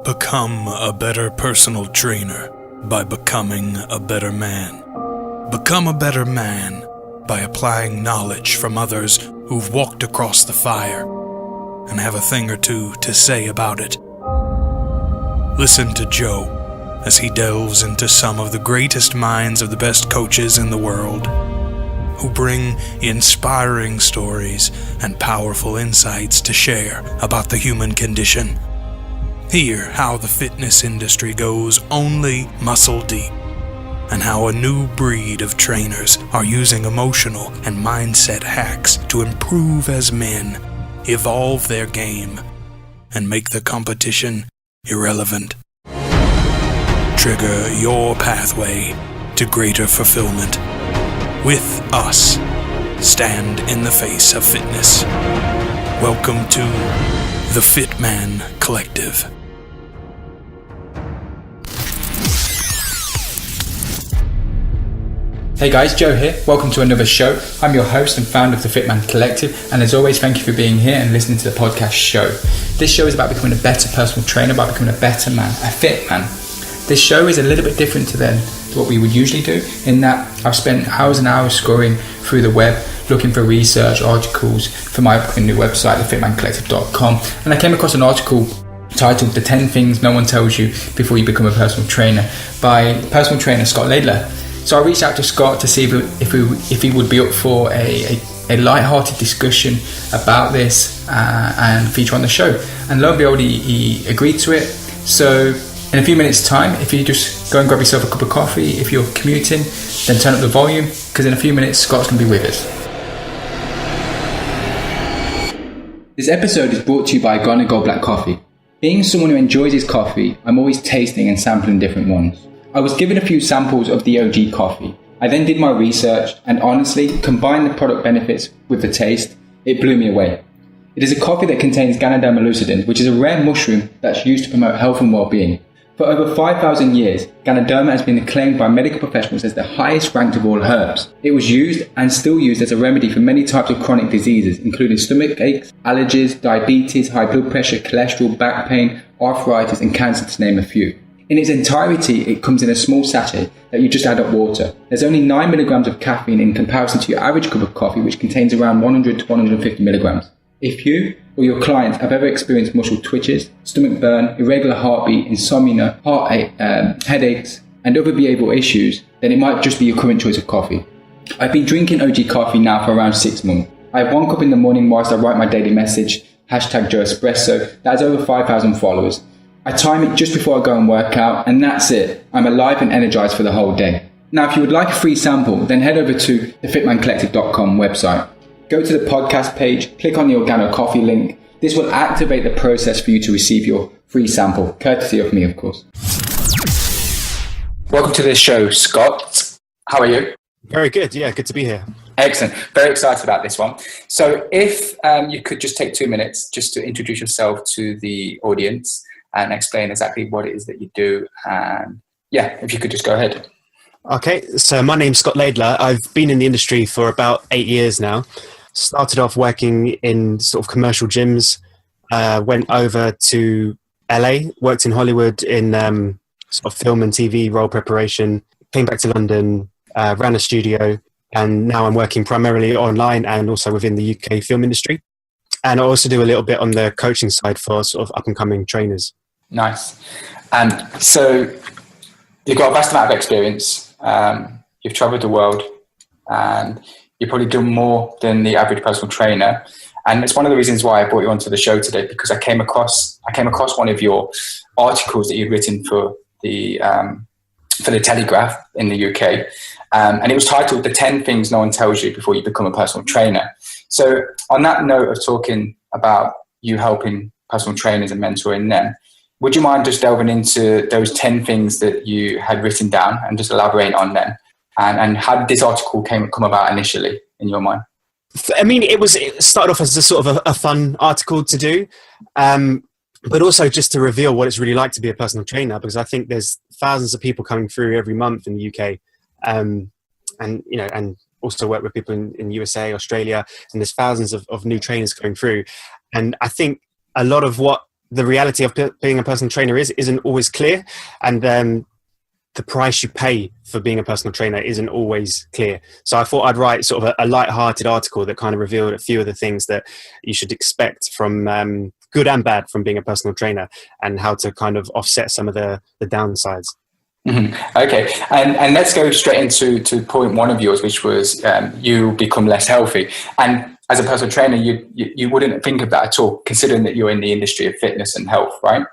Become a better personal trainer by becoming a better man. Become a better man by applying knowledge from others who've walked across the fire and have a thing or two to say about it. Listen to Joe as he delves into some of the greatest minds of the best coaches in the world, who bring inspiring stories and powerful insights to share about the human condition. Hear how the fitness industry goes only muscle deep, and how a new breed of trainers are using emotional and mindset hacks to improve as men, evolve their game, and make the competition irrelevant. Trigger your pathway to greater fulfillment. With us, stand in the face of fitness. Welcome to the Fit Man Collective. Hey guys, Joe here. Welcome to another show. I'm your host and founder of the Fit Man Collective, and as always, thank you for being here and listening to the podcast show. This show is about becoming a better personal trainer, about becoming a better man, a fit man. This show is a little bit different to what we would usually do, in that I've spent hours and hours scrolling through the web, looking for research articles for my upcoming new website, thefitmancollective.com, and I came across an article titled "The 10 Things No One Tells You Before You Become a Personal Trainer" by personal trainer Scott Laidler. So I reached out to Scott to see if he would be up for a light-hearted discussion about this and feature on the show. And lo and behold, he agreed to it. So in a few minutes' time, if you just go and grab yourself a cup of coffee, if you're commuting, then turn up the volume, because in a few minutes, Scott's going to be with us. This episode is brought to you by Garnet Gold Black Coffee. Being someone who enjoys his coffee, I'm always tasting and sampling different ones. I was given a few samples of the OG coffee. I then did my research and honestly combined the product benefits with the taste. It blew me away. It is a coffee that contains Ganoderma lucidum, which is a rare mushroom that's used to promote health and well-being. For over 5,000 years, Ganoderma has been acclaimed by medical professionals as the highest ranked of all herbs. It was used and still used as a remedy for many types of chronic diseases, including stomach aches, allergies, diabetes, high blood pressure, cholesterol, back pain, arthritis, and cancer, to name a few. In its entirety, it comes in a small sachet that you just add up water. There's only 9 milligrams of caffeine in comparison to your average cup of coffee, which contains around 100 to 150 milligrams. If you or your clients have ever experienced muscle twitches, stomach burn, irregular heartbeat, insomnia, headaches, and other behavioural issues, then it might just be your current choice of coffee. I've been drinking OG coffee now for around 6 months. I have 1 cup in the morning whilst I write my daily message, #JoeEspresso, that has over 5,000 followers. I time it just before I go and work out, and that's it. I'm alive and energized for the whole day. Now, if you would like a free sample, then head over to the fitmancollective.com website. Go to the podcast page, click on the Organo Coffee link. This will activate the process for you to receive your free sample, courtesy of me, of course. Welcome to this show, Scott. How are you? Very good. Yeah, good to be here. Excellent. Very excited about this one. So if you could just take 2 minutes just to introduce yourself to the audience and explain exactly what it is that you do. And yeah, if you could just go ahead. Okay, so my name's Scott Laidler. I've been in the industry for about 8 years now. Started off working in sort of commercial gyms, went over to LA, worked in Hollywood in sort of film and TV role preparation, came back to London, ran a studio, and now I'm working primarily online and also within the UK film industry. And I also do a little bit on the coaching side for sort of up-and-coming trainers. Nice. So you've got a vast amount of experience. You've traveled the world, and you've probably done more than the average personal trainer. And it's one of the reasons why I brought you onto the show today, because I came across one of your articles that you'd written for the Telegraph in the UK. And it was titled "The 10 Things No One Tells You Before You Become a Personal Trainer." So on that note of talking about you helping personal trainers and mentoring them, would you mind just delving into those 10 things that you had written down and just elaborate on them? And how did this article come about initially in your mind? I mean, it started off as a sort of a fun article to do, but also just to reveal what it's really like to be a personal trainer, because I think there's thousands of people coming through every month in the UK, and also work with people in USA, Australia, and there's thousands of new trainers going through. And I think a lot of what the reality of being a personal trainer isn't always clear, and the price you pay for being a personal trainer isn't always clear. So I thought I'd write sort of a light-hearted article that kind of revealed a few of the things that you should expect from good and bad from being a personal trainer, and how to kind of offset some of the downsides. Okay, and let's go straight into point one of yours, which was you become less healthy. And as a personal trainer, you wouldn't think of that at all, considering that you're in the industry of fitness and health, right?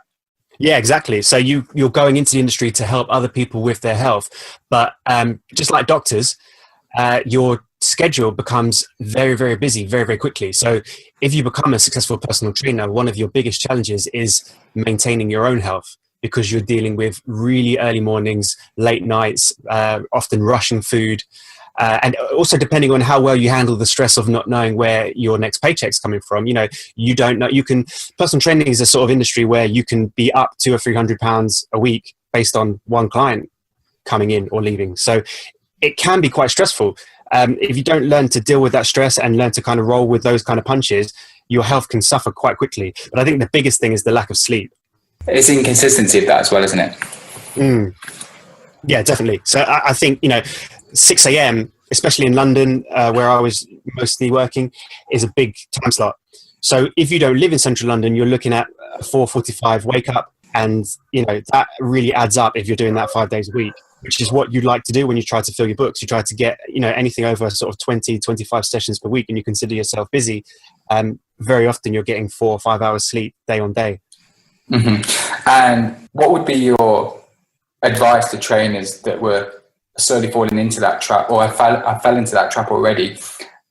Yeah, exactly. So you're going into the industry to help other people with their health, but just like doctors, your schedule becomes very, very busy very, very quickly. So if you become a successful personal trainer, one of your biggest challenges is maintaining your own health, because you're dealing with really early mornings, late nights, often rushing food. And also depending on how well you handle the stress of not knowing where your next paycheck's coming from. You don't know, personal training is a sort of industry where you can be up £200 or £300 a week based on one client coming in or leaving. So it can be quite stressful. If you don't learn to deal with that stress and learn to kind of roll with those kind of punches, your health can suffer quite quickly. But I think the biggest thing is the lack of sleep. It's inconsistency of that as well, isn't it? Yeah, definitely. So I think, 6 a.m., especially in London, where I was mostly working, is a big time slot. So if you don't live in central London, you're looking at a 4:45 wake up. And, that really adds up if you're doing that 5 days a week, which is what you'd like to do when you try to fill your books. You try to get, anything over sort of 20, 25 sessions per week, and you consider yourself busy. Very often you're getting 4 or 5 hours sleep day on day. And what would be your advice to trainers that were slowly falling into that trap, or I fell into that trap already?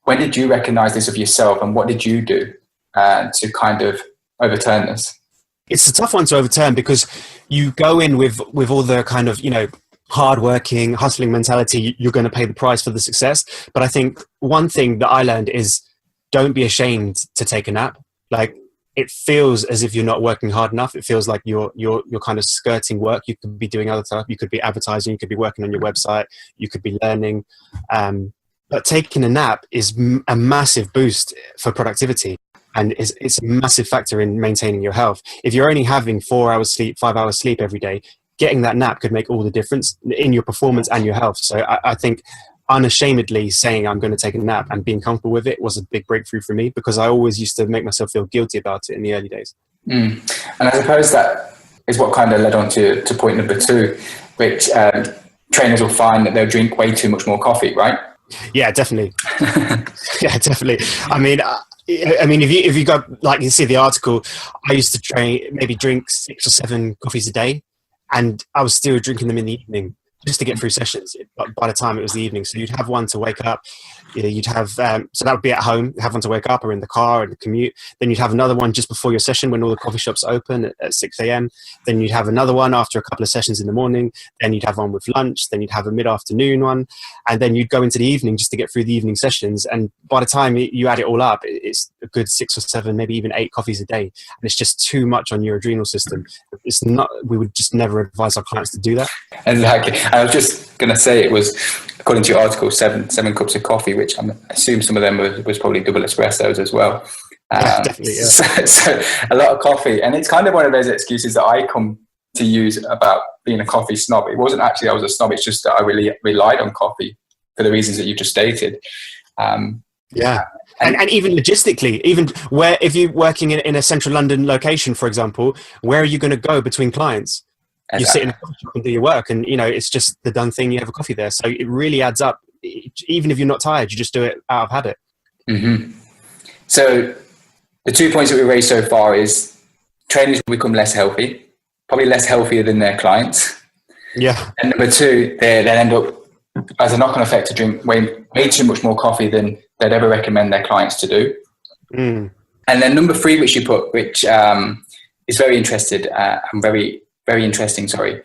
When did you recognize this of yourself, and what did you do to kind of overturn this? It's a tough one to overturn, because you go in with all the kind of, hardworking, hustling mentality. You're going to pay the price for the success. But I think one thing that I learned is, don't be ashamed to take a nap. Like, it feels as if you're not working hard enough. It feels like you're kind of skirting work. You could be doing other stuff. You could be advertising. You could be working on your website. You could be learning. But taking a nap is a massive boost for productivity, and it's a massive factor in maintaining your health. If you're only having 4 hours sleep, 5 hours sleep every day, getting that nap could make all the difference in your performance and your health. So I think unashamedly saying I'm going to take a nap and being comfortable with it was a big breakthrough for me, because I always used to make myself feel guilty about it in the early days. And I suppose that is what kind of led on to point number 2, which trainers will find that they'll drink way too much more coffee, right? Yeah, definitely. Yeah, definitely. I mean, if you go, like you see the article, I used to maybe drink 6 or 7 coffees a day, and I was still drinking them in the evening just to get through sessions. But by the time it was the evening, so you'd have one to wake up. You'd have so that would be at home. Have one to wake up, or in the car, or the commute. Then you'd have another one just before your session when all the coffee shops open at 6 a.m. Then you'd have another one after a couple of sessions in the morning. Then you'd have one with lunch. Then you'd have a mid-afternoon one, and then you'd go into the evening just to get through the evening sessions. And by the time you add it all up, it's a good 6 or 7, maybe even 8 coffees a day, and it's just too much on your adrenal system. It's not. We would just never advise our clients to do that. Exactly. I was just going to say, it was, according to your article, seven cups of coffee, which I assume some of them was probably double espressos as well. Definitely, yeah. So a lot of coffee. And it's kind of one of those excuses that I come to use about being a coffee snob. It wasn't actually I was a snob, it's just that I really relied on coffee for the reasons that you just stated. Yeah. And even logistically, even where, if you're working in a central London location, for example, where are you going to go between clients? Exactly. You sit in a coffee shop and do your work, and it's just the done thing. You have a coffee there, so it really adds up. Even if you're not tired, you just do it out of habit. So the 2 points that we raised so far is trainers will become less healthy, probably less healthier than their clients. Yeah. And number 2, they end up, as a knock-on effect, to drink way too much more coffee than they'd ever recommend their clients to do. And then number 3, which you put, which is very interested and very interesting, sorry.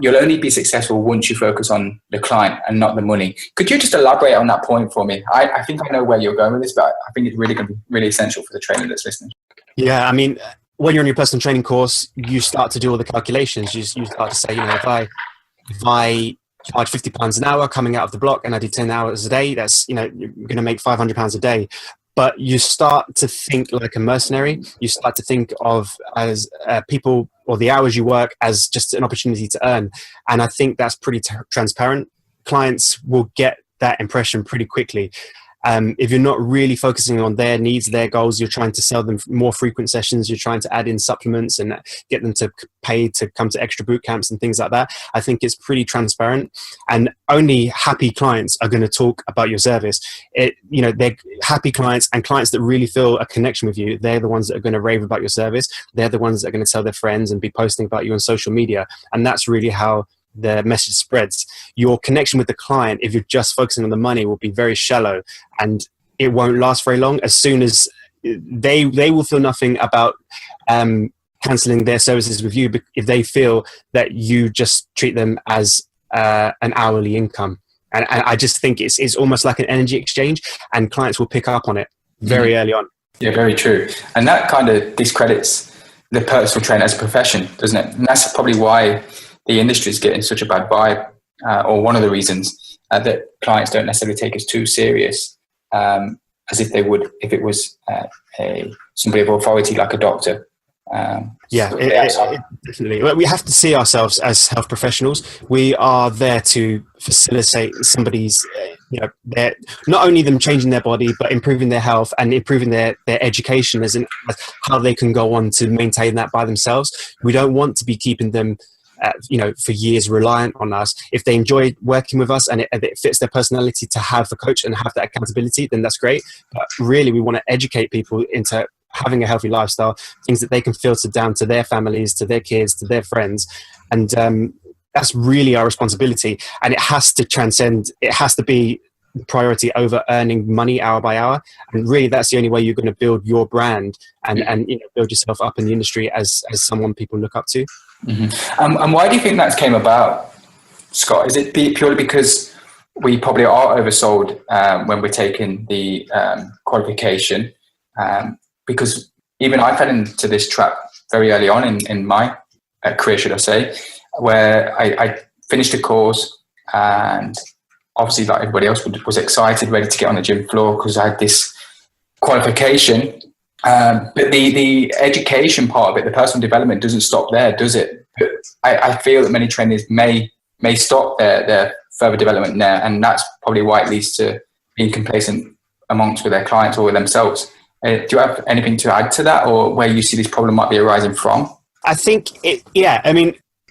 You'll only be successful once you focus on the client and not the money. Could you just elaborate on that point for me? I think I know where you're going with this, but I think it's really going to be really essential for the trainer that's listening. Yeah, I mean, when you're on your personal training course, you start to do all the calculations. You start to say, if I charge £50 an hour coming out of the block and I do 10 hours a day, that's, you're going to make £500 a day. but you start to think like a mercenary. You start to think of as people or the hours you work as just an opportunity to earn. And I think that's pretty transparent. Clients will get that impression pretty quickly. If you're not really focusing on their needs, their goals, you're trying to sell them more frequent sessions, you're trying to add in supplements and get them to pay to come to extra boot camps and things like that. I think it's pretty transparent, and only happy clients are going to talk about your service. They're happy clients, and clients that really feel a connection with you, they're the ones that are going to rave about your service. They're the ones that are going to tell their friends and be posting about you on social media. And that's really how the message spreads. Your connection with the client, if you're just focusing on the money, will be very shallow, and it won't last very long. As soon as they will feel nothing about cancelling their services with you if they feel that you just treat them as an hourly income. And I just think it's almost like an energy exchange, and clients will pick up on it very early on. Yeah, very true. And that kind of discredits the personal trainer as a profession, doesn't it? And that's probably why the industry is getting such a bad vibe, or one of the reasons that clients don't necessarily take us too serious, as if they would if it was somebody of authority like a doctor. Definitely. We have to see ourselves as health professionals. We are there to facilitate somebody's, not only them changing their body, but improving their health and improving their education as how they can go on to maintain that by themselves. We don't want to be keeping them for years reliant on us. If they enjoy working with us and it fits their personality to have the coach and have that accountability, then that's great. But really, we want to educate people into having a healthy lifestyle, things that they can filter down to their families, to their kids, to their friends. And that's really our responsibility. And it has to transcend, it has to be the priority over earning money hour by hour. And really, that's the only way you're going to build your brand and build yourself up in the industry as someone people look up to. Mm-hmm. And why do you think that came about, Scott? Is it purely because we probably are oversold when we're taking the qualification? Because even I fell into this trap very early on in my career, should I say, where I finished a course, and obviously, like everybody else, was excited, ready to get on the gym floor because I had this qualification. But the education part of it, the personal development, doesn't stop there, does it? But I feel that many trainers may stop their further development there, and that's probably why it leads to being complacent amongst with their clients or with themselves. Do you have anything to add to that, or where you see this problem might be arising from? I think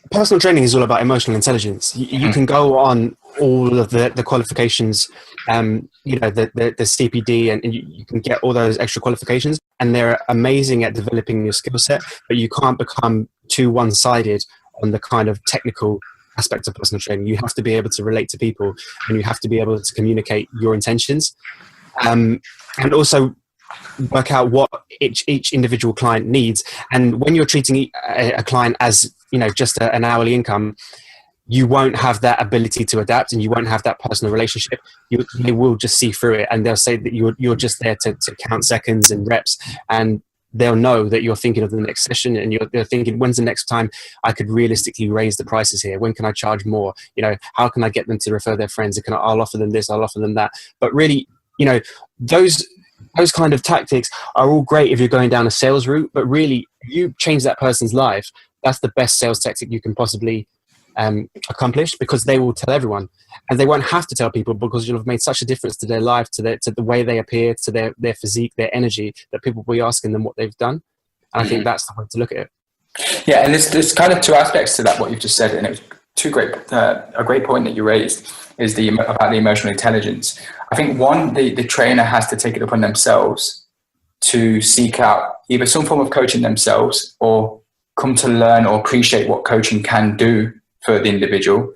personal training is all about emotional intelligence. You can go on all of the qualifications, the CPD, and you can get all those extra qualifications, and they're amazing at developing your skill set, but you can't become too one-sided on the kind of technical aspect of personal training. You have to be able to relate to people, and you have to be able to communicate your intentions, and also work out what each individual client needs. And when you're treating a client as just an hourly income, you won't have that ability to adapt, and you won't have that personal relationship. They will just see through it, and they'll say that you're just there to count seconds and reps, and they'll know that you're thinking of the next session, and they're thinking, when's the next time I could realistically raise the prices here? When can I charge more? How can I get them to refer their friends? I'll offer them this, I'll offer them that. But really, those kind of tactics are all great if you're going down a sales route, but really, if you change that person's life, that's the best sales tactic you can possibly accomplish, because they will tell everyone, and they won't have to tell people, because you'll have made such a difference to their life, to the way they appear, to their physique, their energy, that people will be asking them what they've done. And I think that's the way to look at it. Yeah, and there's kind of two aspects to that, what you've just said, and it was a great point that you raised is about the emotional intelligence. I think one, the trainer has to take it upon themselves to seek out either some form of coaching themselves, or come to learn or appreciate what coaching can do for the individual,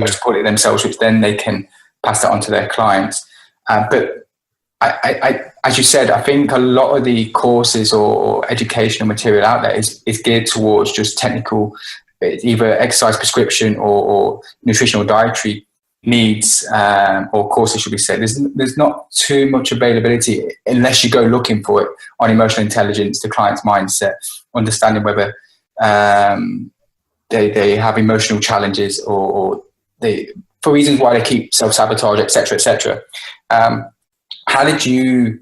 support it themselves, which then they can pass that on to their clients. But I, as you said, I think a lot of the courses or educational material out there is geared towards just technical, either exercise prescription or nutritional dietary needs, or courses, should we say. There's not too much availability unless you go looking for it on emotional intelligence, the client's mindset, understanding whether they have emotional challenges or for reasons why they keep self-sabotage, etc., etc. How did you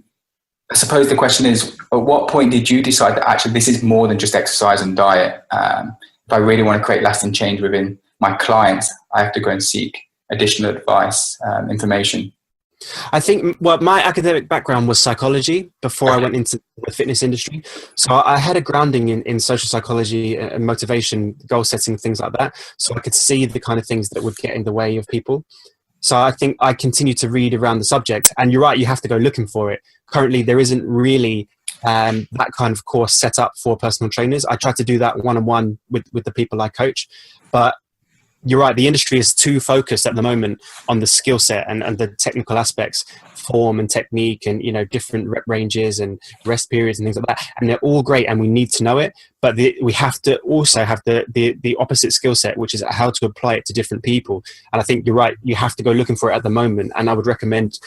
I suppose the question is, at what point did you decide that actually this is more than just exercise and diet? If I really want to create lasting change within my clients, I have to go and seek additional advice, information. I think, well, my academic background was psychology before I went into the fitness industry. So I had a grounding in social psychology and motivation, goal setting, things like that. So I could see the kind of things that would get in the way of people. So I think I continue to read around the subject. And you're right, you have to go looking for it. Currently, there isn't really that kind of course set up for personal trainers. I try to do that one-on-one with the people I coach. But you're right, the industry is too focused at the moment on the skill set and the technical aspects, form and technique and, different rep ranges and rest periods and things like that. And they're all great and we need to know it, but we have to also have the opposite skill set, which is how to apply it to different people. And I think you're right, you have to go looking for it at the moment. And I would recommend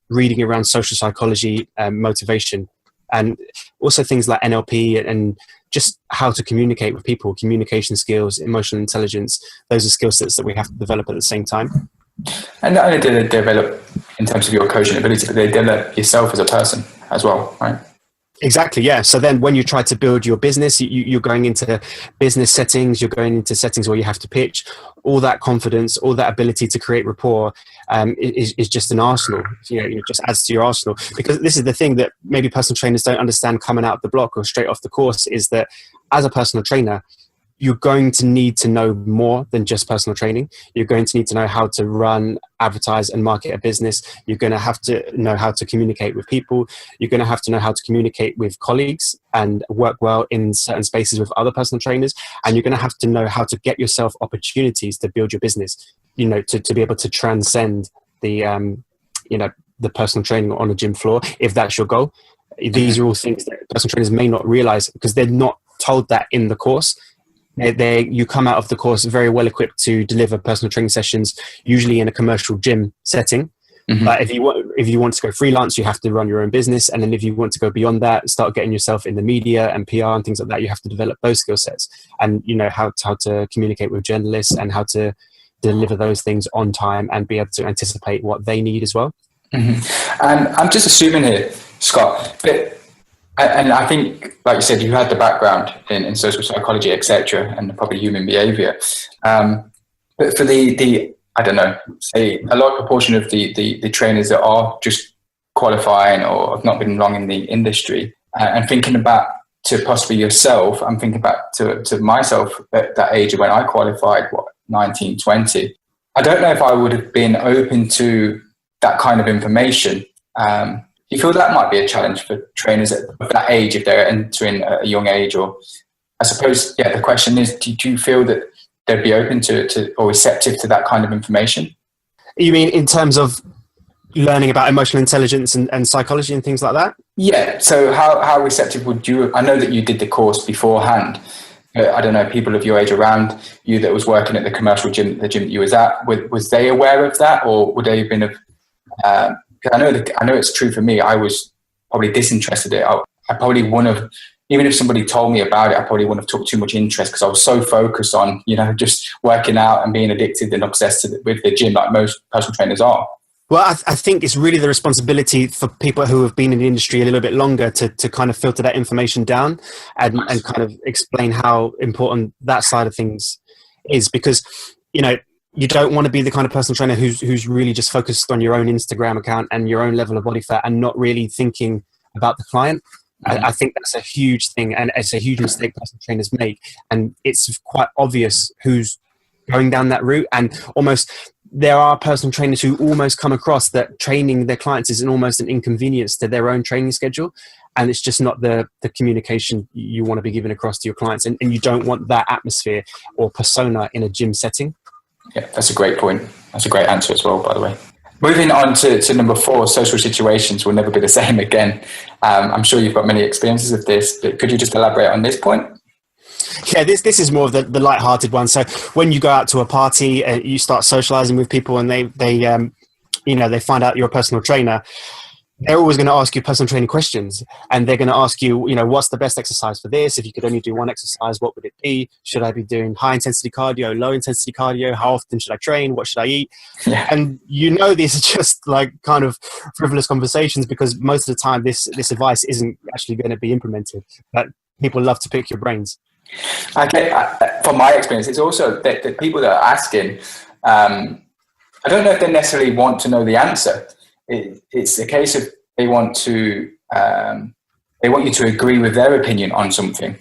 reading around social psychology, motivation, and also things like NLP and just how to communicate with people, communication skills, emotional intelligence. Those are skill sets that we have to develop at the same time. And not only do they develop in terms of your coaching ability, but they develop yourself as a person as well, right? Exactly, yeah. So then when you try to build your business, you're going into business settings, you're going into settings where you have to pitch. All that confidence, all that ability to create rapport is just an arsenal. It just adds to your arsenal. Because this is the thing that maybe personal trainers don't understand coming out of the block or straight off the course, is that as a personal trainer, you're going to need to know more than just personal training. You're going to need to know how to run, advertise and market a business. You're going to have to know how to communicate with people. You're going to have to know how to communicate with colleagues and work well in certain spaces with other personal trainers. And you're going to have to know how to get yourself opportunities to build your business, to be able to transcend the personal training on a gym floor, if that's your goal. These are all things that personal trainers may not realize because they're not told that in the course. You come out of the course very well equipped to deliver personal training sessions, usually in a commercial gym setting. Mm-hmm. But if you want to go freelance, you have to run your own business. And then if you want to go beyond that, start getting yourself in the media and PR and things like that, you have to develop those skill sets and how to communicate with journalists and how to deliver those things on time and be able to anticipate what they need as well. Mm-hmm. And I'm just assuming here, Scott, and I think, like you said, you had the background in social psychology, etc., and probably human behaviour. But for the I don't know, say a large proportion of the trainers that are just qualifying or have not been long in the industry, and thinking back to possibly yourself, I'm thinking back to myself at that age when I qualified, 19, 20. I don't know if I would have been open to that kind of information. Do you feel that might be a challenge for trainers at that age if they're entering at a young age? Or I suppose, the question is, do you feel that they'd be open to or receptive to that kind of information? You mean in terms of learning about emotional intelligence and psychology and things like that? Yeah. So how receptive would you? I know that you did the course beforehand. I don't know, people of your age around you that was working at the commercial gym, the gym that you was at, was they aware of that, or would they have been I know it's true for me. I was probably disinterested in it. I probably wouldn't have, even if somebody told me about it, I probably wouldn't have took too much interest because I was so focused on, just working out and being addicted and obsessed with the gym like most personal trainers are. Well, I think it's really the responsibility for people who have been in the industry a little bit longer to kind of filter that information down and kind of explain how important that side of things is, because, you don't want to be the kind of personal trainer who's really just focused on your own Instagram account and your own level of body fat and not really thinking about the client. Mm-hmm. I think that's a huge thing, and it's a huge mistake personal trainers make. And it's quite obvious who's going down that route. And almost there are personal trainers who almost come across that training their clients is almost an inconvenience to their own training schedule. And it's just not the communication you want to be giving across to your clients. And you don't want that atmosphere or persona in a gym setting. Yeah, that's a great point. That's a great answer as well, by the way. Moving on to number 4, social situations will never be the same again. I'm sure you've got many experiences of this, but could you just elaborate on this point? Yeah, this is more of the light-hearted one. So when you go out to a party and you start socializing with people and they find out you're a personal trainer, they're always going to ask you personal training questions, and they're going to ask you, what's the best exercise for this? If you could only do one exercise, what would it be? Should I be doing high intensity cardio, low intensity cardio? How often should I train? What should I eat? Yeah. And these are just like kind of frivolous conversations, because most of the time this advice isn't actually going to be implemented, but people love to pick your brains. Okay, from my experience, it's also that the people that are asking, I don't know if they necessarily want to know the answer. It's a case of they want you to agree with their opinion on something.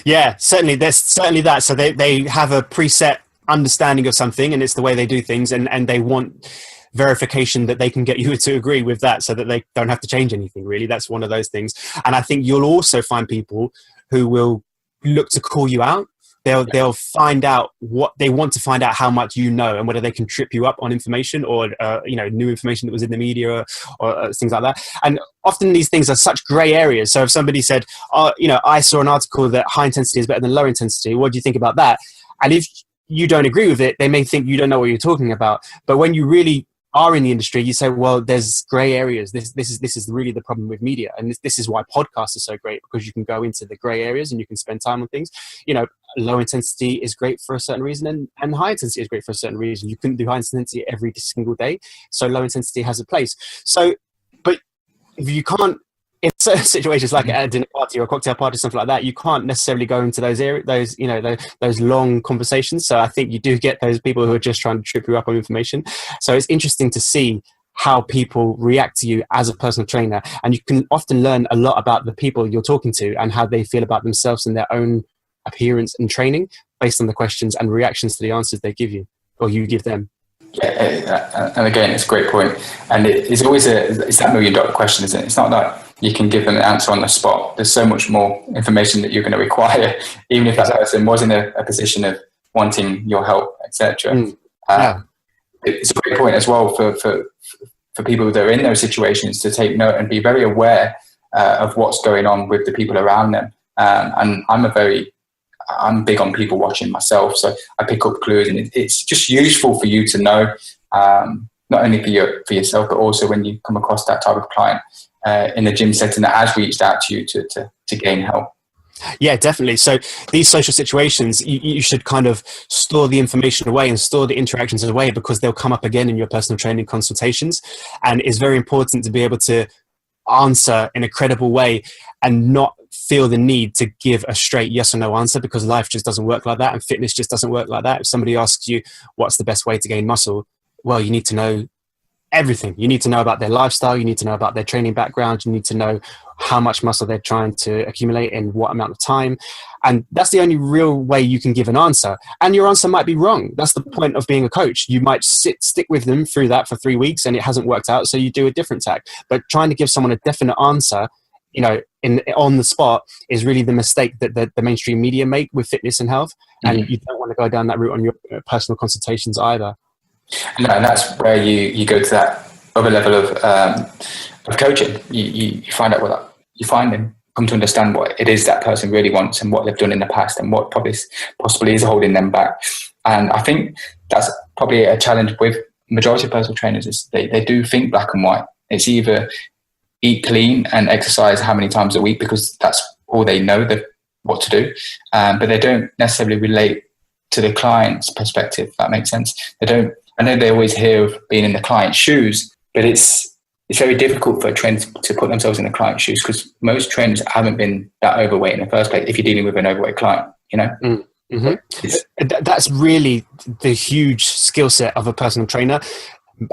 Yeah, certainly. There's certainly that. So they have a preset understanding of something, and it's the way they do things, and they want verification that they can get you to agree with that, so that they don't have to change anything, really. That's one of those things. And I think you'll also find people who will look to call you out. They'll find out what they want to find out, how much you know, and whether they can trip you up on information or new information that was in the media or things like that. And often these things are such grey areas. So if somebody said, I saw an article that high intensity is better than low intensity, what do you think about that? And if you don't agree with it, they may think you don't know what you're talking about. But when you really are in the industry, you say, well, there's grey areas. This is really the problem with media, and this is why podcasts are so great, because you can go into the grey areas and you can spend time on things. Low intensity is great for a certain reason, and high intensity is great for a certain reason. You couldn't do high intensity every single day, so low intensity has a place. So, but if you can't, in certain situations like at a dinner party or a cocktail party, something like that, you can't necessarily go into those areas, those long conversations. So I think you do get those people who are just trying to trip you up on information. So it's interesting to see how people react to you as a personal trainer, and you can often learn a lot about the people you're talking to and how they feel about themselves and their own appearance and training based on the questions and reactions to the answers they give you or you give them. Yeah, and again, it's a great point. And it's always it's that $1 million question, isn't it? It's not that you can give them an answer on the spot. There's so much more information that you're going to require, even if that person was in a position of wanting your help, etc. Yeah. It's a great point as well for people that are in those situations to take note and be very aware of what's going on with the people around them. And I'm big on people watching myself, so I pick up clues, and it's just useful for you to know, not only for yourself, but also when you come across that type of client in the gym setting that has reached out to you to gain help. Yeah, definitely. So these social situations, you should kind of store the information away and store the interactions away, because they'll come up again in your personal training consultations. And it's very important to be able to answer in a credible way and not feel the need to give a straight yes or no answer, because life just doesn't work like that, and fitness just doesn't work like that. If somebody asks you what's the best way to gain muscle, well, you need to know everything. You need to know about their lifestyle, you need to know about their training background, you need to know how much muscle they're trying to accumulate in what amount of time. And that's the only real way you can give an answer. And your answer might be wrong. That's the point of being a coach. You might stick with them through that for 3 weeks and it hasn't worked out, so you do a different tack. But trying to give someone a definite answer, on the spot, is really the mistake that the mainstream media make with fitness and health. And you don't want to go down that route on your personal consultations either. No, and that's where you go to that other level of coaching. You find out what you find and come to understand what it is that person really wants and what they've done in the past and what possibly is holding them back. And I think that's probably a challenge with majority of personal trainers, is they do think black and white. It's either eat clean and exercise how many times a week, because that's all they know what to do, but they don't necessarily relate to the client's perspective. If that makes sense. I know they always hear of being in the client's shoes, but it's very difficult for a trainer to put themselves in the client's shoes, because most trainers haven't been that overweight in the first place if you're dealing with an overweight client, That's really the huge skill set of a personal trainer.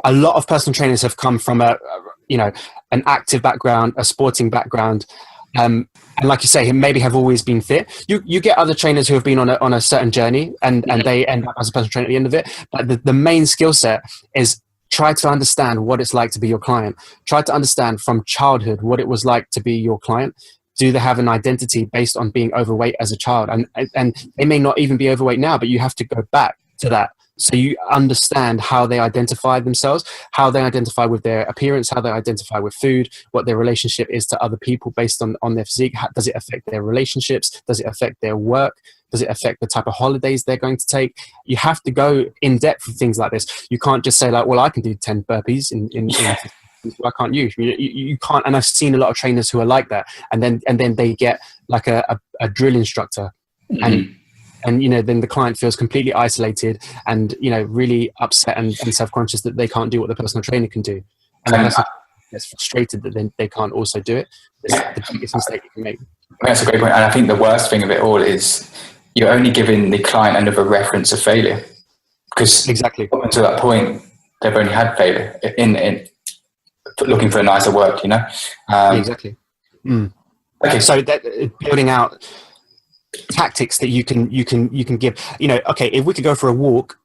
A lot of personal trainers have come from an active background, a sporting background, and like you say, maybe have always been fit. You get other trainers who have been on a certain journey and they end up as a personal trainer at the end of it. But the main skill set is try to understand what it's like to be your client. Try to understand from childhood what it was like to be your client. Do they have an identity based on being overweight as a child? And they may not even be overweight now, but you have to go back to that. So you understand how they identify themselves, how they identify with their appearance, how they identify with food, what their relationship is to other people based on their physique. Does it affect their relationships? Does it affect their work? Does it affect the type of holidays they're going to take? You have to go in depth with things like this. You can't just say like, well, I can do 10 burpees in reference, why can't you? You can't. And I've seen a lot of trainers who are like that, and then they get like a drill instructor, and then the client feels completely isolated and really upset and self-conscious that they can't do what the personal trainer can do, and then gets frustrated that then they can't also do it. It's the biggest mistake you can make. That's a great point. And I think the worst thing of it all is you're only giving the client another reference of failure, because exactly up until that point they've only had failure in looking for a nicer work. Exactly. Okay, so that building out tactics that you can give. Okay, if we could go for a walk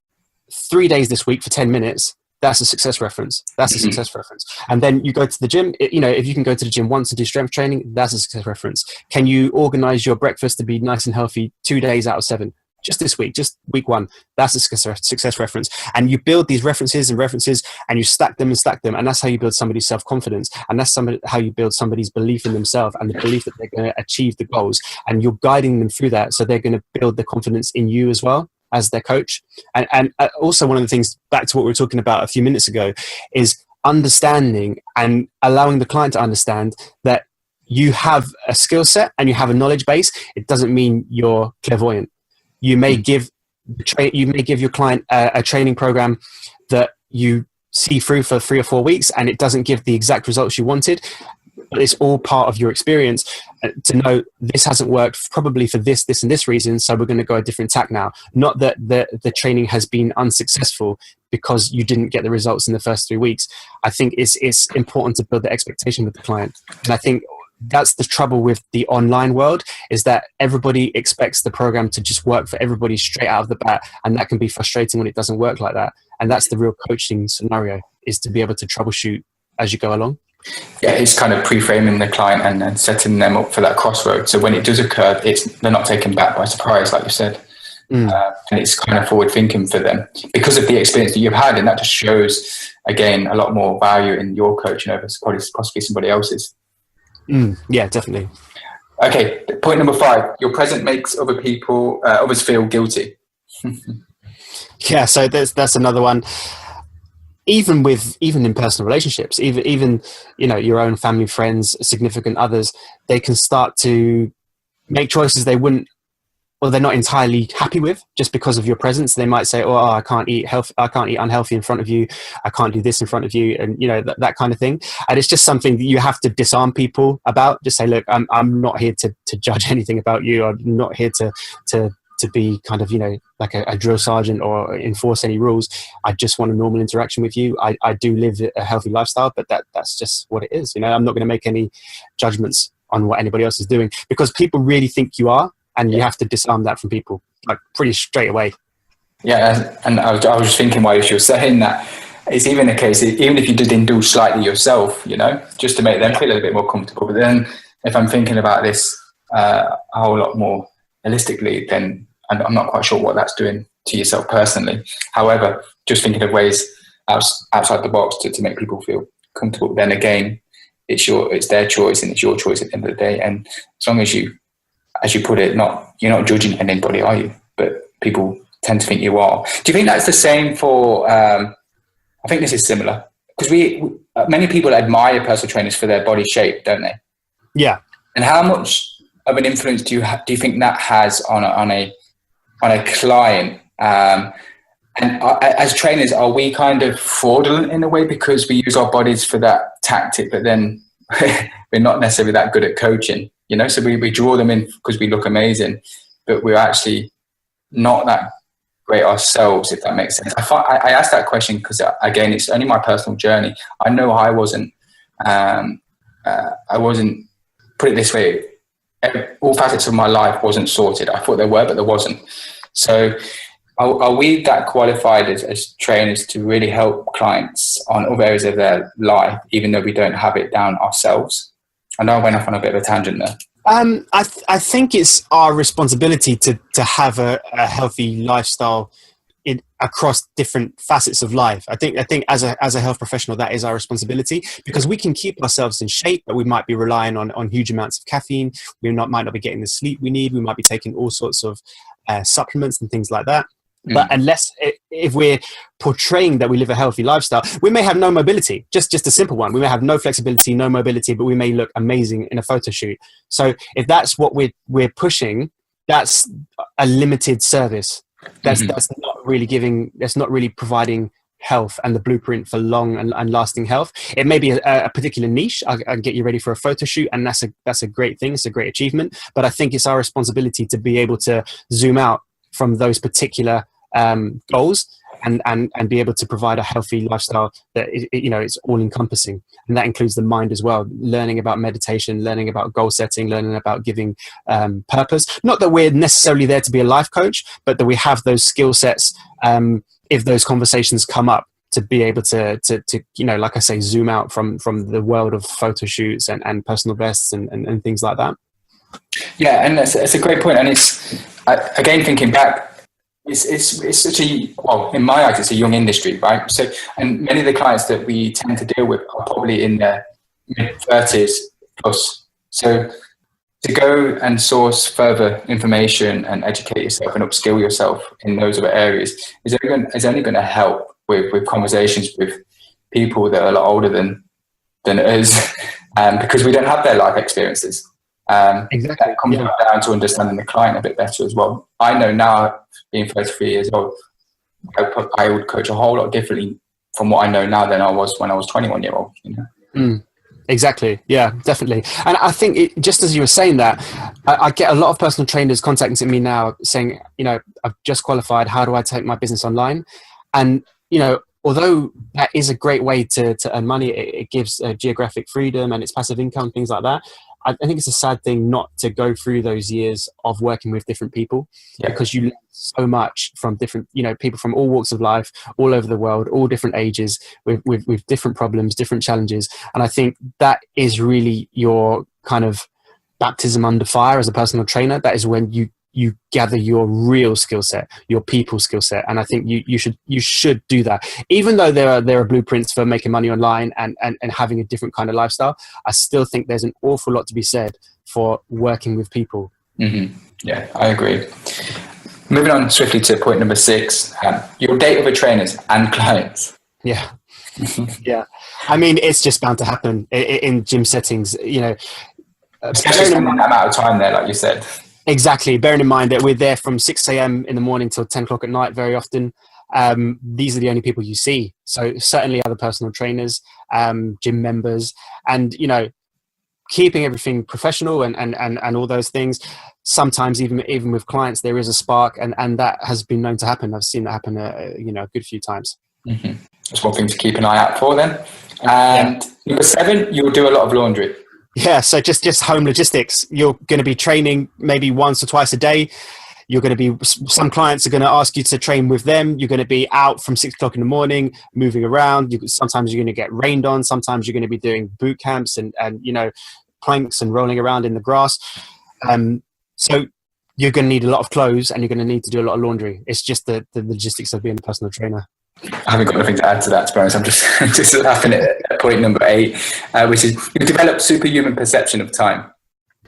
3 days this week for 10 minutes, that's a success reference. That's a success reference. And then you go to the gym. If you can go to the gym once and do strength training, that's a success reference. Can you organize your breakfast to be nice and healthy 2 days out of 7? Just this week, just week 1. That's a success reference. And you build these references and you stack them. And that's how you build somebody's self-confidence. And that's how you build somebody's belief in themselves and the belief that they're going to achieve the goals. And you're guiding them through that. So they're going to build the confidence in you as well as their coach. And also one of the things, back to what we were talking about a few minutes ago, is understanding and allowing the client to understand that you have a skill set and you have a knowledge base. It doesn't mean you're clairvoyant. You may give your client a training program that you see through for 3 or 4 weeks, and it doesn't give the exact results you wanted, but it's all part of your experience to know this hasn't worked probably for this and this reason, so we're going to go a different tack now. Not that the training has been unsuccessful because you didn't get the results in the first 3 weeks. I think it's important to build the expectation with the client, and I think that's the trouble with the online world, is that everybody expects the program to just work for everybody straight out of the bat, and that can be frustrating when it doesn't work like that. And that's the real coaching scenario, is to be able to troubleshoot as you go along. Yeah, it's kind of pre-framing the client and setting them up for that crossroad. So when it does occur, they're not taken back by surprise, like you said. And it's kind of forward thinking for them because of the experience that you've had, and that just shows, again, a lot more value in your coaching over possibly somebody else's. Yeah, definitely. Okay, point number 5. Your present makes others feel guilty. Yeah, so that's another one. Even in personal relationships, even your own family, friends, significant others, they can start to make choices they wouldn't, or they're not entirely happy with, just because of your presence. They might say, "Oh, I can't eat unhealthy in front of you. I can't do this in front of you," and that kind of thing. And it's just something that you have to disarm people about. Just say, "Look, I'm not here to judge anything about you. I'm not here to be kind of like a drill sergeant or enforce any rules. I just want a normal interaction with you. I do live a healthy lifestyle, but that's just what it is. I'm not going to make any judgments on what anybody else is doing, because people really think you are. And you have to disarm that from people, like, pretty straight away. Yeah, and I was just thinking while you were saying that, it's even a case, even if you did indulge slightly yourself, just to make them feel a little bit more comfortable. But then if I'm thinking about this a whole lot more holistically, then I'm not quite sure what that's doing to yourself personally. However, just thinking of ways outside the box to make people feel comfortable, then again, it's their choice and it's your choice at the end of the day. And as long as you put it, you're not judging anybody, are you? But people tend to think you are. Do you think that's the same for? I think this is similar, because many people admire personal trainers for their body shape, don't they? Yeah. And how much of an influence do you think that has on a client? And as trainers, are we kind of fraudulent in a way because we use our bodies for that tactic, but then we're not necessarily that good at coaching? So we draw them in because we look amazing, but we're actually not that great ourselves, if that makes sense. I asked that question because, again, it's only my personal journey. I know I wasn't, put it this way, all facets of my life wasn't sorted. I thought there were, but there wasn't. So are we that qualified as trainers to really help clients on other areas of their life, even though we don't have it down ourselves? I know I went off on a bit of a tangent there. I think it's our responsibility to have a healthy lifestyle across different facets of life. I think as a health professional, that is our responsibility, because we can keep ourselves in shape, but we might be relying on huge amounts of caffeine. We might not be getting the sleep we need. We might be taking all sorts of supplements and things like that. But if we're portraying that we live a healthy lifestyle, we may have no mobility, just a simple one. We may have no flexibility, no mobility, but we may look amazing in a photo shoot. So if that's what we're pushing, that's a limited service. That's not really providing health and the blueprint for long and lasting health. It may be a particular niche. I can get you ready for a photo shoot, and that's a great thing. It's a great achievement. But I think it's our responsibility to be able to zoom out from those particular goals and be able to provide a healthy lifestyle that it's all encompassing, and that includes the mind as well. Learning about meditation, learning about goal setting, learning about giving purpose. Not that we're necessarily there to be a life coach, but that we have those skill sets if those conversations come up, to be able to like I say, zoom out from the world of photo shoots and personal bests and things like that. Yeah, and that's a great point. And it's again, thinking back, it's such in my eyes, it's a young industry, right? So, and many of the clients that we tend to deal with are probably in their mid-30s plus. So to go and source further information and educate yourself and upskill yourself in those other areas is only going to help with conversations with people that are a lot older than us, because we don't have their life experiences. Exactly. That comes down to understanding the client a bit better as well. I know now, being 33 years old, I would coach a whole lot differently from what I know now than I was when I was 21 year old. Exactly. Yeah, definitely. And I think just as you were saying that, I get a lot of personal trainers contacting me now saying, I've just qualified. How do I take my business online? And, although that is a great way to earn money, it gives geographic freedom and it's passive income, things like that. I think it's a sad thing not to go through those years of working with different people, because you learn so much from different, people from all walks of life, all over the world, all different ages, with different problems, different challenges. And I think that is really your kind of baptism under fire as a personal trainer. That is when you gather your real skill set, your people skill set. And I think you should do that. Even though there are blueprints for making money online and having a different kind of lifestyle, I still think there's an awful lot to be said for working with people. Mm-hmm. Yeah, I agree. Moving on swiftly to point number 6, your date with trainers and clients. Yeah. Yeah. I mean, it's just bound to happen in gym settings, especially spending that amount of time there, like you said. Exactly. Bearing in mind that we're there from 6 a.m. in the morning till 10 o'clock at night very often. These are the only people you see. So certainly other personal trainers, gym members, and, keeping everything professional and all those things. Sometimes even with clients, there is a spark, and that has been known to happen. I've seen that happen, a good few times. Mm-hmm. That's one thing to keep an eye out for then. And number 7, you'll do a lot of laundry. Yeah, so just home logistics. You're going to be training maybe once or twice a day. You're going to be, some clients are going to ask you to train with them. You're going to be out from 6 o'clock in the morning, moving around. Sometimes you're going to get rained on. Sometimes you're going to be doing boot camps and planks and rolling around in the grass. So you're going to need a lot of clothes, and you're going to need to do a lot of laundry. It's just the logistics of being a personal trainer. I haven't got nothing to add to that, to be honest. I'm just laughing at point number 8, which is you develop superhuman perception of time.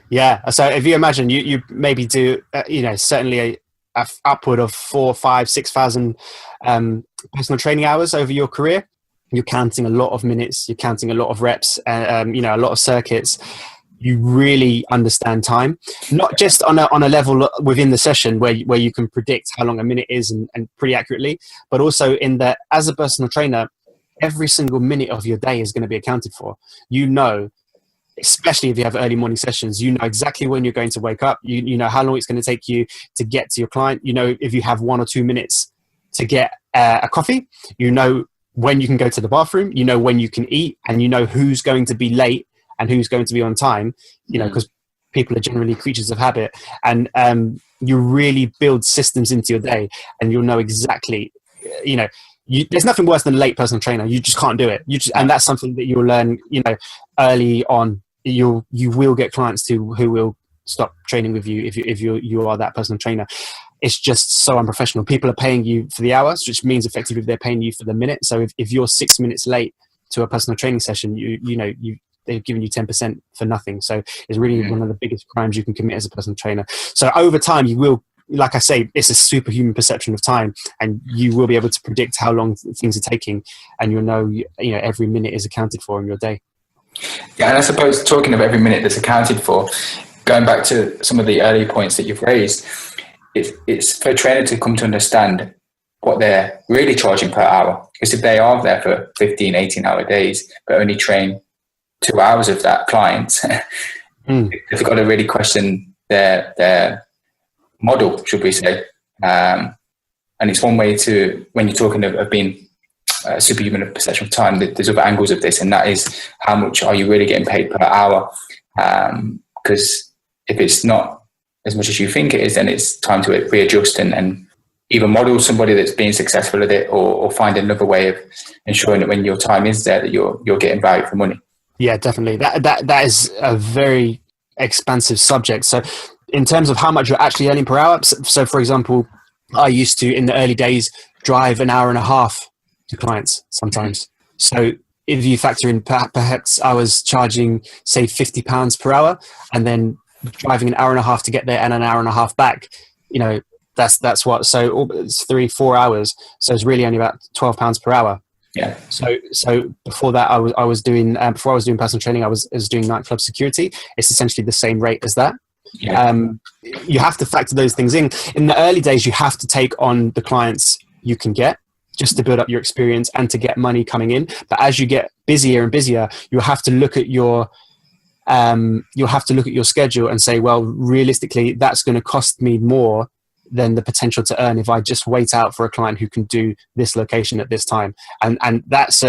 Yeah. So if you imagine you maybe do, certainly a upward of 4, 5, 6,000 personal training hours over your career. You're counting a lot of minutes. You're counting a lot of reps. A lot of circuits. You really understand time, not just on a level within the session where you can predict how long a minute is and pretty accurately, but also in that as a personal trainer, every single minute of your day is going to be accounted for. Especially if you have early morning sessions, exactly when you're going to wake up. You know how long it's going to take you to get to your client. If you have 1 or 2 minutes to get a coffee, when you can go to the bathroom, when you can eat, and who's going to be late and who's going to be on time, because people are generally creatures of habit, and you really build systems into your day, and you'll know exactly, there's nothing worse than a late personal trainer. You just can't do it. And that's something that you'll learn, early on. You will get clients who will stop training with you if you are that personal trainer. It's just so unprofessional. People are paying you for the hours, which means effectively they're paying you for the minute. So if you're 6 minutes late to a personal training session, they've given you 10% for nothing. So it's really one of the biggest crimes you can commit as a personal trainer. So over time, you will like I say, it's a superhuman perception of time, and you will be able to predict how long things are taking, and you'll know, every minute is accounted for in your day. Yeah, and I suppose talking of every minute that's accounted for, going back to some of the earlier points that you've raised, it's for a trainer to come to understand what they're really charging per hour. Because if they are there for 15, 18-hour days, but only train 2 hours of that client, they've got to really question their model, should we say. And it's one way to, when you're talking of being superhuman perception of time, there's other angles of this, and that is how much are you really getting paid per hour? Because if it's not as much as you think it is, then it's time to readjust and either model somebody that's being successful at it, or find another way of ensuring that when your time is there, that you're getting value for money. Yeah, definitely. That is a very expansive subject. So in terms of how much you're actually earning per hour, so for example, I used to, in the early days, drive an hour and a half to clients sometimes. So if you factor in, perhaps I was charging, say, £50 per hour, and then driving an hour and a half to get there and an hour and a half back, that's what, so it's 3-4 hours. So it's really only about £12 per hour. Yeah. So before that, I was doing personal training, I was doing nightclub security. It's essentially the same rate as that. Yeah. You have to factor those things in. In the early days, you have to take on the clients you can get, just to build up your experience and to get money coming in. But as you get busier and busier, you'll have to look at your schedule and say, well, realistically, that's going to cost me more than the potential to earn if I just wait out for a client who can do this location at this time. And that's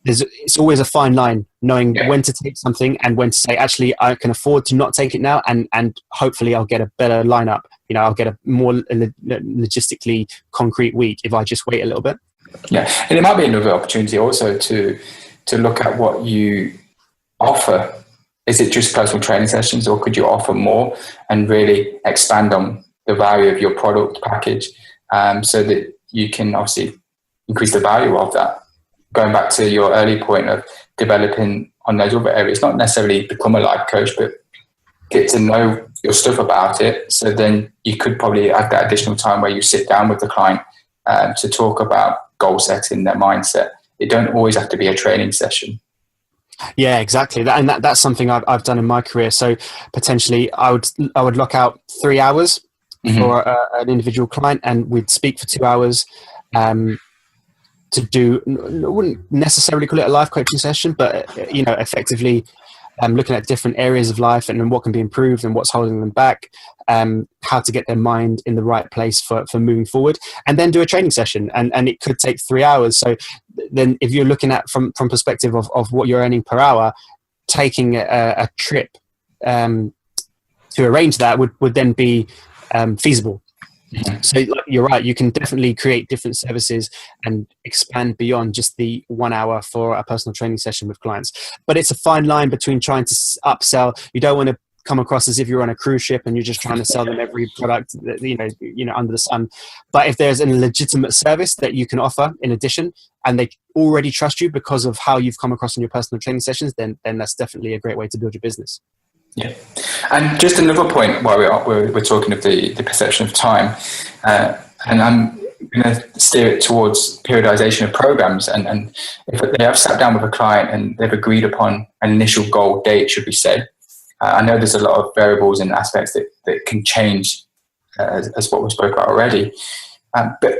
it's always a fine line, knowing when to take something and when to say, actually, I can afford to not take it now, and hopefully I'll get a better lineup. I'll get a more logistically concrete week if I just wait a little bit. Yeah, and it might be another opportunity also to look at what you offer. Is it just personal training sessions, or could you offer more and really expand on the value of your product package, so that you can obviously increase the value of that? Going back to your early point of developing on those other areas, not necessarily become a life coach, but get to know your stuff about it. So then you could probably add that additional time where you sit down with the client to talk about goal setting, their mindset. It don't always have to be a training session. Yeah, exactly. That's something I've done in my career. So potentially I would lock out 3 hours for an individual client, and we'd speak for 2 hours. To do, I wouldn't necessarily call it a life coaching session, but effectively looking at different areas of life and what can be improved and what's holding them back, how to get their mind in the right place for moving forward, and then do a training session. And it could take 3 hours. So then if you're looking at from perspective of what you're earning per hour, taking a trip to arrange that would then be feasible. So you're right, you can definitely create different services and expand beyond just the 1 hour for a personal training session with clients. But it's a fine line between trying to upsell. You don't want to come across as if you're on a cruise ship and you're just trying to sell them every product under the sun. But if there's a legitimate service that you can offer in addition, and they already trust you because of how you've come across in your personal training sessions, then that's definitely a great way to build your business. Yeah, and just another point while we're talking of the perception of time, and I'm going to steer it towards periodization of programs. And if they have sat down with a client and they've agreed upon an initial goal date, should we say, I know there's a lot of variables and aspects that can change, as what we spoke about already. But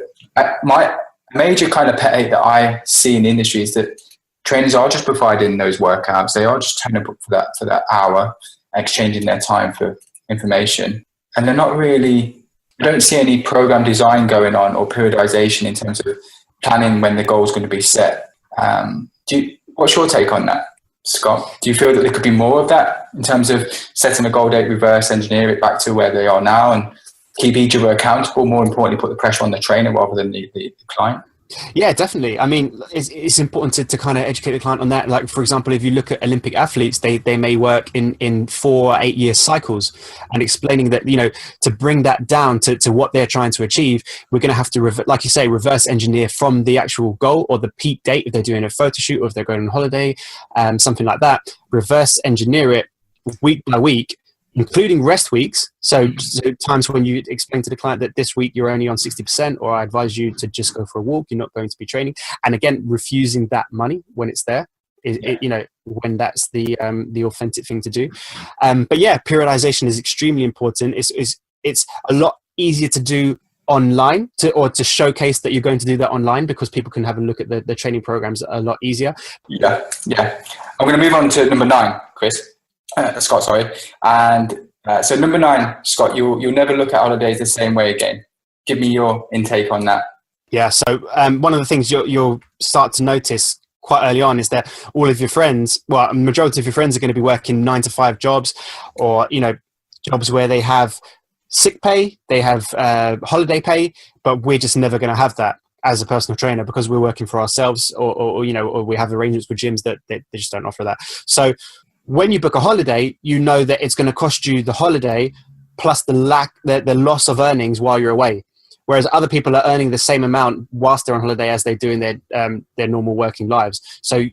my major kind of pet hate that I see in the industry is that trainers are just providing those workouts. They are just turning up for that hour, exchanging their time for information, and they're not really. I don't see any program design going on or periodization in terms of planning when the goal is going to be set. What's your take on that, Scott? Do you feel that there could be more of that in terms of setting a goal date, reverse engineer it back to where they are now, and keep each other accountable? More importantly, put the pressure on the trainer rather than the client. Yeah, definitely. I mean, it's important to kind of educate the client on that. Like, for example, if you look at Olympic athletes, they may work in 4 or 8 year cycles, and explaining that, to bring that down to what they're trying to achieve, we're going to have to, like you say, reverse engineer from the actual goal or the peak date, if they're doing a photo shoot or if they're going on holiday, something like that, reverse engineer it week by week including rest weeks. So times when you explain to the client that this week you're only on 60%, or I advise you to just go for a walk, you're not going to be training. And again, refusing that money when it's there, when that's the authentic thing to do. But yeah, periodization is extremely important. It's a lot easier to do online to showcase that you're going to do that online, because people can have a look at the training programs a lot easier. Yeah. I'm going to move on to number 9, Scott, sorry. And so number 9, Scott, you'll never look at holidays the same way again. Give me your intake on that. Yeah. So one of the things you'll start to notice quite early on is that all of your friends, well, a majority of your friends are going to be working 9-to-5 jobs, or, jobs where they have sick pay, they have holiday pay, but we're just never going to have that as a personal trainer, because we're working for ourselves, or we have arrangements with gyms that they just don't offer that. So when you book a holiday, you know that it's going to cost you the holiday plus the loss of earnings while you're away. Whereas other people are earning the same amount whilst they're on holiday as they do in their normal working lives. So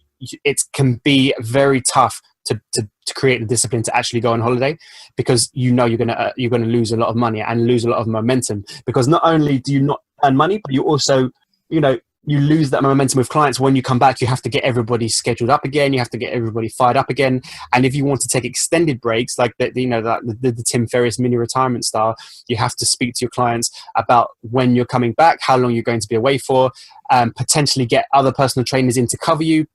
it can be very tough to create the discipline to actually go on holiday, because you're gonna lose a lot of money and lose a lot of momentum, because not only do you not earn money, but you also you lose that momentum with clients. When you come back, you have to get everybody scheduled up again. You have to get everybody fired up again. And if you want to take extended breaks, like the Tim Ferriss mini retirement style, you have to speak to your clients about when you're coming back, how long you're going to be away for, potentially get other personal trainers in to cover you,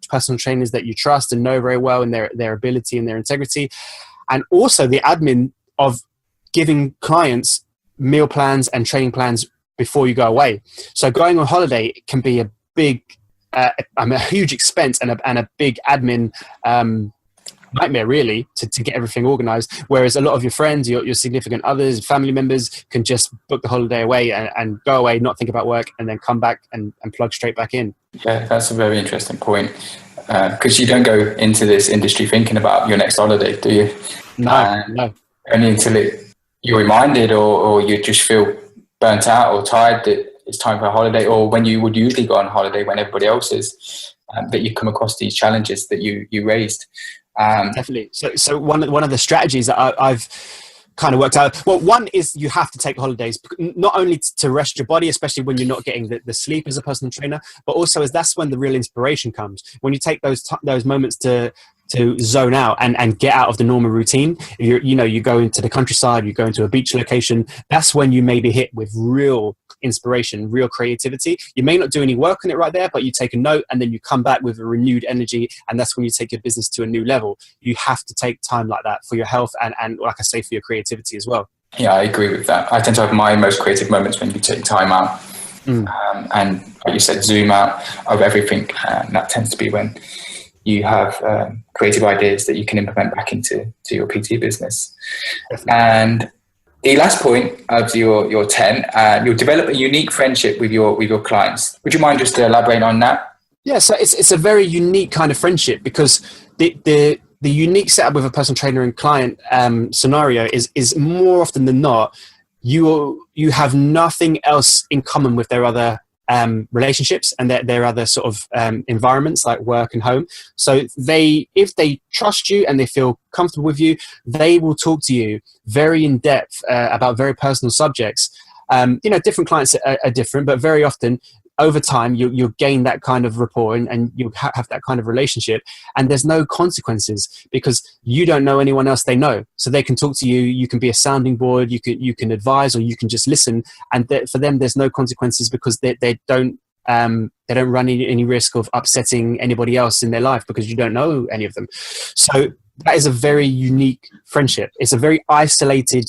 personal trainers that you trust and know very well, and their ability and their integrity. And also the admin of giving clients meal plans and training plans before you go away. So going on holiday can be a big, a huge expense and a big admin nightmare, really, to get everything organized. Whereas a lot of your friends, your significant others, family members can just book the holiday away and go away, not think about work, and then come back and plug straight back in. Yeah, that's a very interesting point. Because you don't go into this industry thinking about your next holiday, do you? No. Only until you're reminded, or you just feel burnt out or tired that it's time for a holiday, or when you would usually go on holiday when everybody else is, that you come across these challenges that you raised. Definitely. So one of the strategies that I've kind of worked out, well, one is you have to take holidays, not only to rest your body, especially when you're not getting the sleep as a personal trainer, but also as that's when the real inspiration comes. When you take those moments to zone out and get out of the normal routine. You go into the countryside, you go into a beach location, that's when you may be hit with real inspiration, real creativity. You may not do any work on it right there, but you take a note and then you come back with a renewed energy, and that's when you take your business to a new level. You have to take time like that for your health and like I say, for your creativity as well. Yeah, I agree with that. I tend to have my most creative moments when you take time out. And like you said, zoom out of everything. And that tends to be when you have creative ideas that you can implement back into your PT business. Definitely. And the last point of your 10, you'll develop a unique friendship with your clients. Would you mind just elaborating on that? Yeah, so it's a very unique kind of friendship, because the unique setup with a personal trainer and client scenario is more often than not, you have nothing else in common with their other relationships and their other sort of environments like work and home. So if they trust you and they feel comfortable with you, they will talk to you very in depth about very personal subjects. Different clients are different, but very often over time you'll gain that kind of rapport and you'll have that kind of relationship, and there's no consequences because you don't know anyone else they know, so they can talk to you. You can be a sounding board, you can advise, or you can just listen, and for them there's no consequences because they don't run any risk of upsetting anybody else in their life because you don't know any of them. So that is a very unique friendship. It's a very isolated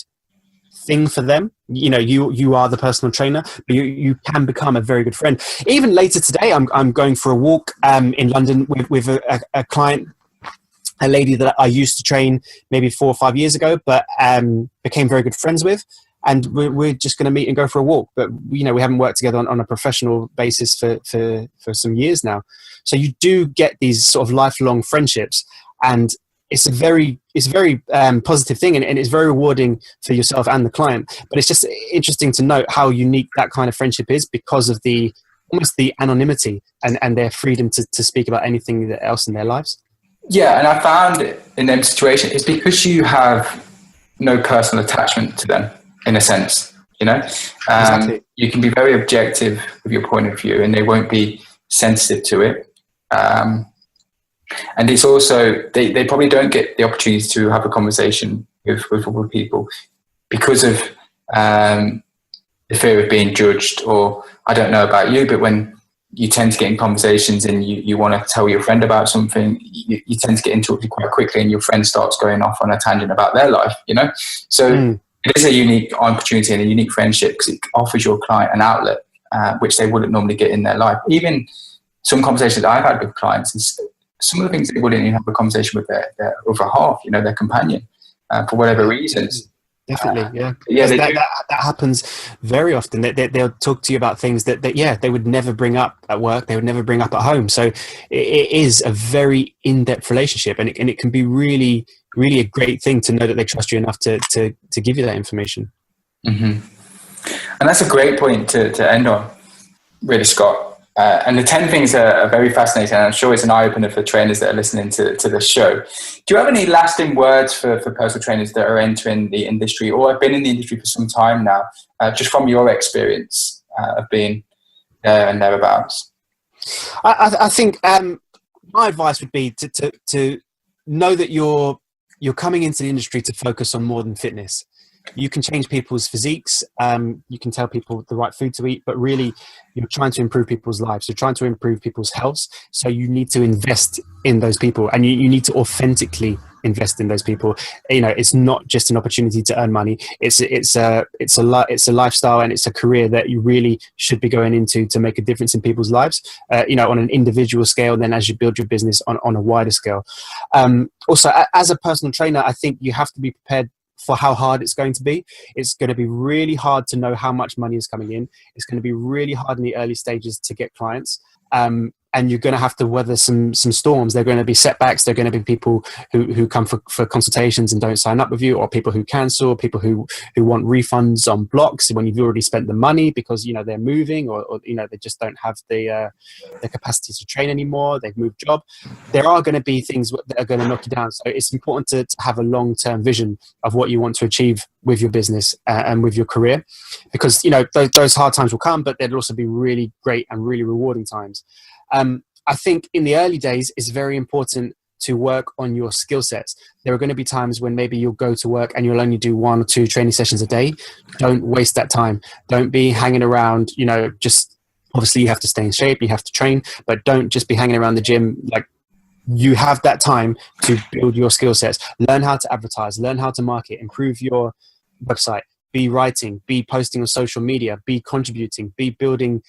thing for them. You are the personal trainer, but you can become a very good friend. Even later today, I'm going for a walk in London with a client, a lady that I used to train maybe 4 or 5 years ago, but became very good friends with. And we're just going to meet and go for a walk. But we haven't worked together on a professional basis for some years now. So you do get these sort of lifelong friendships, and it's a very positive thing, and it's very rewarding for yourself and the client. But it's just interesting to note how unique that kind of friendship is because of almost the anonymity and their freedom to speak about anything else in their lives. Yeah, and I found in them situations, it's because you have no personal attachment to them, in a sense. Exactly. You can be very objective with your point of view, and they won't be sensitive to it. And it's also, they probably don't get the opportunity to have a conversation with people because of the fear of being judged. Or I don't know about you, but when you tend to get in conversations and you want to tell your friend about something, you tend to get interrupted quite quickly, and your friend starts going off on a tangent about their life, So it is a unique opportunity and a unique friendship because it offers your client an outlet, which they wouldn't normally get in their life. Even some conversations I've had with clients, and some of the things they wouldn't even have a conversation with their other half, their companion, for whatever reasons. Definitely, yeah. That happens very often. They'll talk to you about things that they would never bring up at work. They would never bring up at home. So it is a very in-depth relationship, and it can be really, really a great thing to know that they trust you enough to give you that information. Mm-hmm. And that's a great point to end on, really, Scott. And the 10 things are very fascinating, and I'm sure it's an eye-opener for trainers that are listening to the show. Do you have any lasting words for personal trainers that are entering the industry or have been in the industry for some time now, just from your experience of being there and thereabouts? I think my advice would be to know that you're coming into the industry to focus on more than fitness. You can change people's physiques. You can tell people the right food to eat, but really you're trying to improve people's lives. You're trying to improve people's health. So you need to invest in those people, and you need to authentically invest in those people. It's not just an opportunity to earn money. It's a lifestyle, and it's a career that you really should be going into to make a difference in people's lives, on an individual scale, and then as you build your business on a wider scale. Also, as a personal trainer, I think you have to be prepared for how hard it's going to be. It's going to be really hard to know how much money is coming in. It's going to be really hard in the early stages to get clients. And you're going to have to weather some storms. There are going to be setbacks. There are going to be people who come for consultations and don't sign up with you, or people who cancel, people who want refunds on blocks when you've already spent the money because, they're moving or they just don't have the capacity to train anymore. They've moved job. There are going to be things that are going to knock you down. So it's important to have a long-term vision of what you want to achieve with your business and with your career, because, those hard times will come, but there'll also be really great and really rewarding times. I think in the early days, it's very important to work on your skill sets. There are going to be times when maybe you'll go to work and you'll only do 1 or 2 training sessions a day. Don't waste that time. Don't be hanging around, just obviously you have to stay in shape, you have to train, but don't just be hanging around the gym. Like, you have that time to build your skill sets, learn how to advertise, learn how to market, improve your website, be writing, be posting on social media, be contributing, be building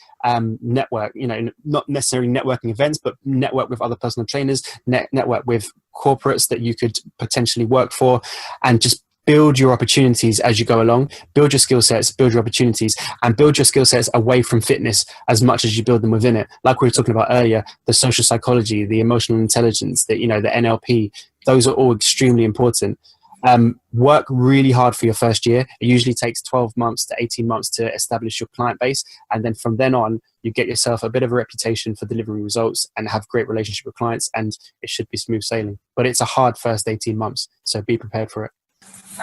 network, not necessarily networking events, but network with other personal trainers, network with corporates that you could potentially work for, and just build your opportunities as you go along. Build your skill sets, build your opportunities, and build your skill sets away from fitness as much as you build them within it. Like we were talking about earlier, the social psychology, the emotional intelligence, the NLP, those are all extremely important. Work really hard for your first year. It usually takes 12 months to 18 months to establish your client base. And then from then on, you get yourself a bit of a reputation for delivering results and have great relationship with clients, and it should be smooth sailing. But it's a hard first 18 months. So be prepared for it.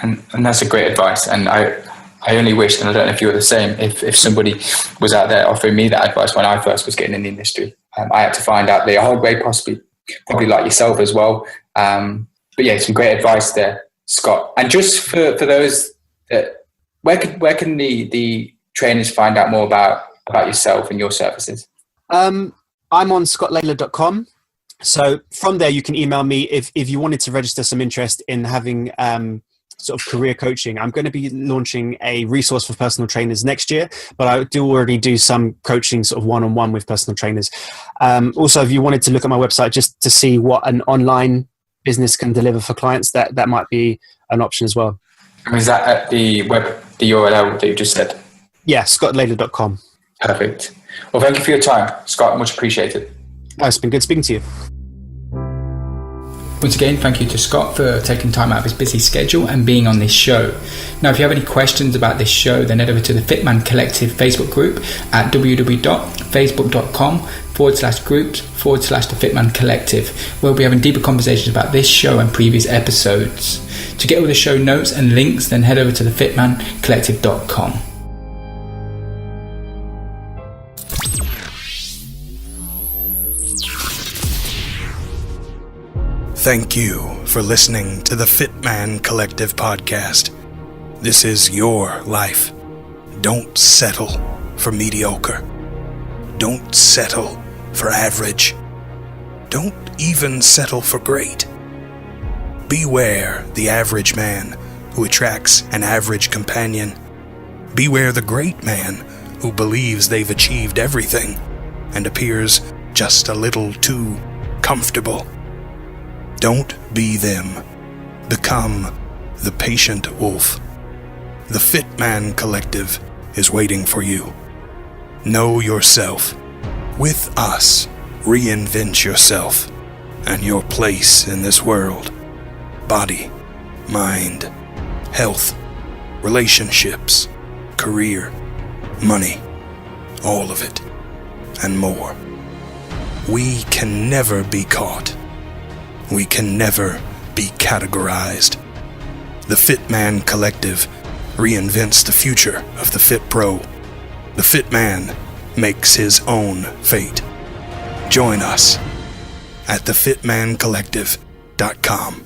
And that's a great advice. And I only wish, and I don't know if you're the same, if somebody was out there offering me that advice when I first was getting in the industry. I had to find out the hard way, probably like yourself as well. But yeah, some great advice there, Scott. And just for those that, where can the trainers find out more about yourself and your services? I'm on scottlaidler.com. So from there, you can email me if you wanted to register some interest in having sort of career coaching. I'm going to be launching a resource for personal trainers next year, but I do already do some coaching sort of one-on-one with personal trainers. Also, if you wanted to look at my website just to see what an online business can deliver for clients, that might be an option as well. And is that at the URL that you just said? Yeah, scottlaidler.com. Perfect. Well, thank you for your time, Scott. Much appreciated. Oh, it's been good speaking to you. Once again, thank you to Scott for taking time out of his busy schedule and being on this show. Now, if you have any questions about this show, then head over to the Fitman Collective Facebook group at www.facebook.com/groups/the Fitman Collective. We'll be having deeper conversations about this show and previous episodes. To get all the show notes and links, then head over to thefitmancollective.com. Thank you for listening to the Fit Man Collective podcast. This is your life. Don't settle for mediocre. Don't settle for average. Don't even settle for great. Beware the average man who attracts an average companion. Beware the great man who believes they've achieved everything and appears just a little too comfortable. Don't be them. Become the patient wolf. The Fit Man Collective is waiting for you. Know yourself. With us, reinvent yourself and your place in this world. Body, mind, health, relationships, career, money, all of it, and more. We can never be caught. We can never be categorized. The Fit Man Collective reinvents the future of the Fit Pro. The Fit Man makes his own fate. Join us at thefitmancollective.com.